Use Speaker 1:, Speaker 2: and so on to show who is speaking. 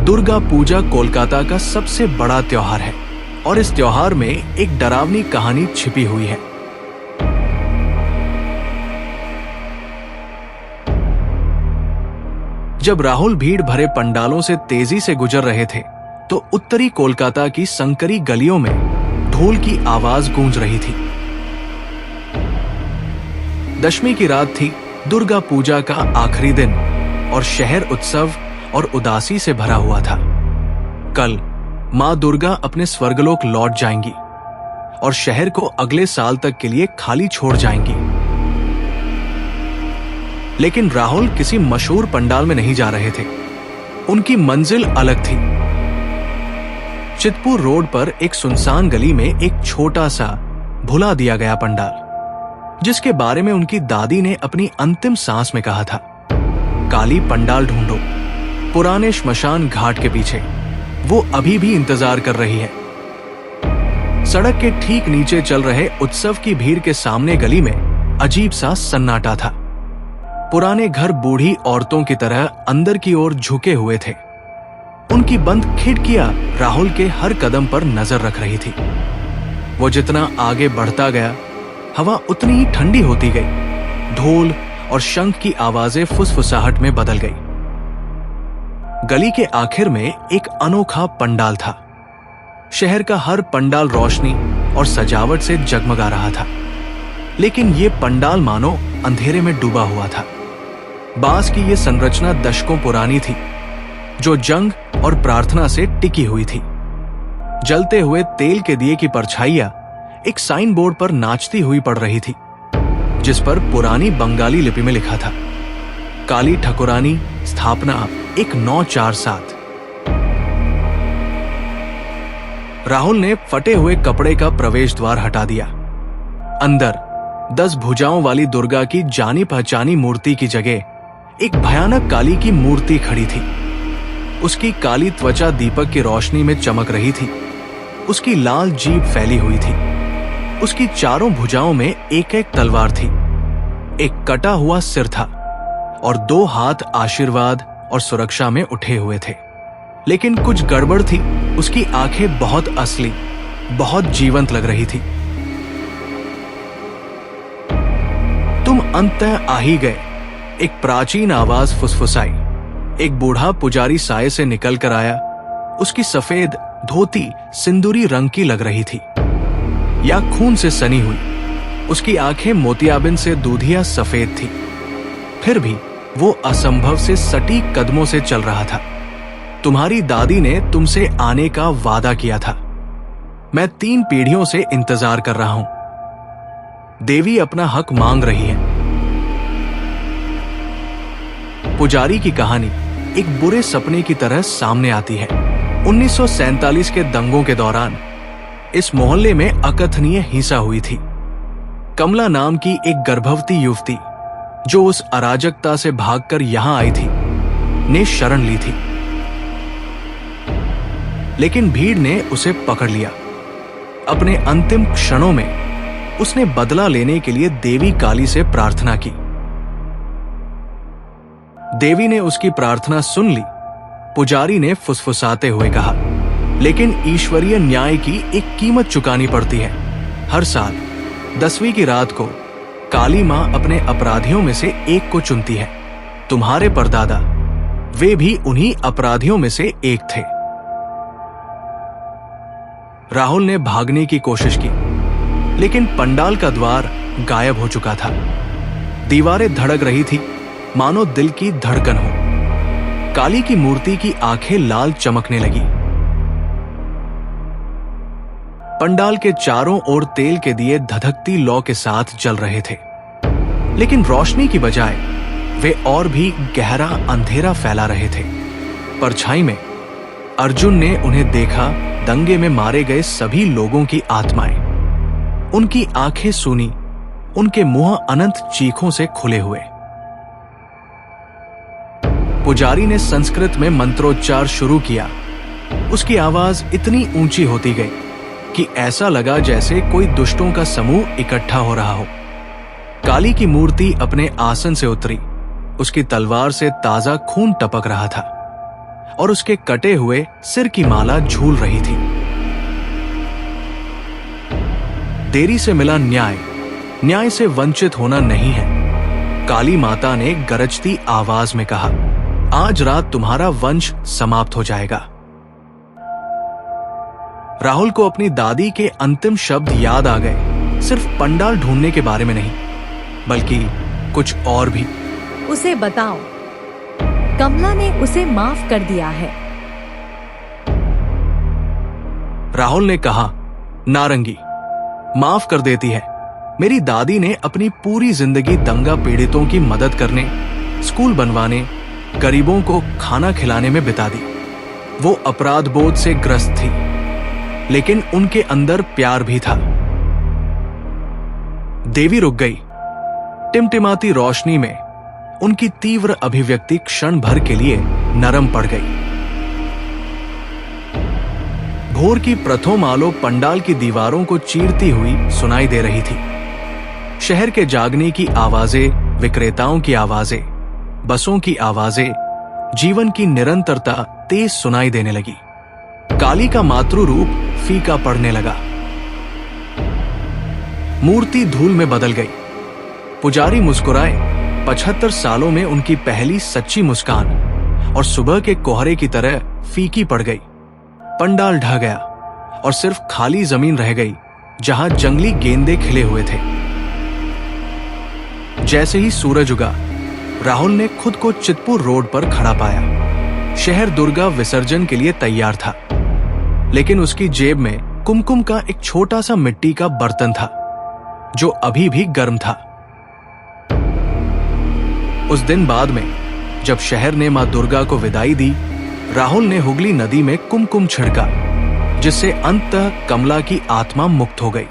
Speaker 1: दुर्गा पूजा कोलकाता का सबसे बड़ा त्योहार है और इस त्योहार में एक डरावनी कहानी छिपी हुई है। जब राहुल भीड़ भरे पंडालों से तेजी से गुजर रहे थे तो उत्तरी कोलकाता की संकरी गलियों में ढोल की आवाज गूंज रही थी। दशमी की रात थी, दुर्गा पूजा का आखिरी दिन, और शहर उत्सव और उदासी से भरा हुआ था। कल मां दुर्गा अपने स्वर्गलोक लौट जाएंगी और शहर को अगले साल तक के लिए खाली छोड़ जाएंगी। लेकिन राहुल किसी मशहूर पंडाल में नहीं जा रहे थे। उनकी मंजिल अलग थी। चितपुर रोड पर एक सुनसान गली में एक छोटा सा भुला दिया गया पंडाल, जिसके बारे में उनकी दादी ने अपनी अंतिम सांस में कहा था, काली पंडाल ढूंढो पुराने श्मशान घाट के पीछे, वो अभी भी इंतजार कर रही है। सड़क के ठीक नीचे चल रहे उत्सव की भीड़ के सामने गली में अजीब सा सन्नाटा था। पुराने घर बूढ़ी औरतों की तरह अंदर की ओर झुके हुए थे। उनकी बंद खिड़कियां राहुल के हर कदम पर नजर रख रही थी। वो जितना आगे बढ़ता गया, हवा उतनी ही ठंडी होती गई। ढोल और शंख की आवाजें फुसफुसाहट में बदल गई। गली के आखिर में एक अनोखा पंडाल था। शहर का हर पंडाल रोशनी और सजावट से जगमगा रहा था, लेकिन ये पंडाल मानो अंधेरे में डूबा हुआ था। बांस की ये संरचना दशकों पुरानी थी, जो जंग और प्रार्थना से टिकी हुई थी। जलते हुए तेल के दिए की परछाइयां एक साइन बोर्ड पर नाचती हुई पड़ रही थी, जिस पर पुरानी बंगाली लिपि में लिखा था, काली ठकुरानी स्थापना 1947। राहुल ने फटे हुए कपड़े का प्रवेश द्वार हटा दिया। अंदर 10 भुजाओं वाली दुर्गा की जानी पहचानी मूर्ति की जगह एक भयानक काली की मूर्ति खड़ी थी। उसकी काली त्वचा दीपक की रोशनी में चमक रही थी। उसकी लाल जीभ फैली हुई थी। उसकी चारों भुजाओं में एक एक तलवार थी। एक कटा हुआ सिर था और 2 हाथ आशीर्वाद और सुरक्षा में उठे हुए थे। लेकिन कुछ गड़बड़ थी। उसकी आंखें बहुत असली, बहुत जीवंत लग रही थी। तुम अंततः आ ही गए, एक प्राचीन आवाज फुसफुसाई। एक बूढ़ा पुजारी साये से निकल कर आया। उसकी सफेद धोती सिंदूरी रंग की लग रही थी या खून से सनी हुई। उसकी आंखें मोतियाबिंद से दूधिया सफेद थी। फिर भी वो असंभव से सटीक कदमों से चल रहा था। तुम्हारी दादी ने तुमसे आने का वादा किया था। मैं 3 पीढ़ियों से इंतजार कर रहा हूं। देवी अपना हक मांग रही है। पुजारी की कहानी एक बुरे सपने की तरह सामने आती है। 1947 के दंगों के दौरान इस मोहल्ले में अकथनीय हिंसा हुई थी। कमला नाम की एक गर्भवती युवती, जो उस अराजकता से भागकर यहां आई थी, ने शरण ली थी। लेकिन भीड़ ने उसे पकड़ लिया। अपने अंतिम क्षणों में उसने बदला लेने के लिए देवी काली से प्रार्थना की। देवी ने उसकी प्रार्थना सुन ली। पुजारी ने फुसफुसाते हुए कहा, लेकिन ईश्वरीय न्याय की एक कीमत चुकानी पड़ती है। हर साल 10वीं की रात को काली मां अपने अपराधियों में से एक को चुनती है। तुम्हारे परदादा, वे भी उन्हीं अपराधियों में से एक थे। राहुल ने भागने की कोशिश की, लेकिन पंडाल का द्वार गायब हो चुका था। दीवारें धड़क रही थी, मानो दिल की धड़कन हो। काली की मूर्ति की आंखें लाल चमकने लगी। पंडाल के चारों ओर तेल के दिए धधकती लौ के साथ जल रहे थे, लेकिन रोशनी की बजाय वे और भी गहरा अंधेरा फैला रहे थे। परछाई में अर्जुन ने उन्हें देखा, दंगे में मारे गए सभी लोगों की आत्माएं। उनकी आंखें सूनी, उनके मुंह अनंत चीखों से खुले हुए। पुजारी ने संस्कृत में मंत्रोच्चार शुरू किया। उसकी आवाज इतनी ऊंची होती गई कि ऐसा लगा जैसे कोई दुष्टों का समूह इकट्ठा हो रहा हो। काली की मूर्ति अपने आसन से उतरी। उसकी तलवार से ताजा खून टपक रहा था। और उसके कटे हुए सिर की माला झूल रही थी। देरी से मिला न्याय, न्याय से वंचित होना नहीं है। काली माता ने गरजती आवाज में कहा, आज रात तुम्हारा वंश समाप्त हो जाएगा। राहुल को अपनी दादी के अंतिम शब्द याद आ गए, सिर्फ पंडाल ढूंढने के बारे में नहीं, बल्कि कुछ और भी।
Speaker 2: उसे बताओ, कमला ने उसे माफ कर दिया है।
Speaker 1: राहुल ने कहा, नारंगी माफ कर देती है। मेरी दादी ने अपनी पूरी जिंदगी दंगा पीड़ितों की मदद करने, स्कूल बनवाने, गरीबों को खाना खिलाने में बिता दी। वो अपराध बोध से ग्रस्त थी, लेकिन उनके अंदर प्यार भी था। देवी रुक गई। टिमटिमाती रोशनी में उनकी तीव्र अभिव्यक्ति क्षण भर के लिए नरम पड़ गई। भोर की प्रथम आलो पंडाल की दीवारों को चीरती हुई सुनाई दे रही थी। शहर के जागने की आवाजें, विक्रेताओं की आवाजें, बसों की आवाजें, जीवन की निरंतरता तेज सुनाई देने लगी। काली का मातृ रूप फीका पड़ने लगा। मूर्ति धूल में बदल गई। पुजारी मुस्कुराए। 75 सालों में उनकी पहली सच्ची मुस्कान और सुबह के कोहरे की तरह फीकी पड़ गई। पंडाल ढह गया और सिर्फ खाली जमीन रह गई जहां जंगली गेंदे खिले हुए थे। जैसे ही सूरज उगा, राहुल ने खुद को चितपुर रोड पर खड़ा पाया। शहर दुर्गा विसर्जन के लिए तैयार था, लेकिन उसकी जेब में कुमकुम का एक छोटा सा मिट्टी का बर्तन था जो अभी भी गर्म था। उस दिन बाद में जब शहर ने मां दुर्गा को विदाई दी, राहुल ने हुगली नदी में कुमकुम छिड़का, जिससे अंततः कमला की आत्मा मुक्त हो गई।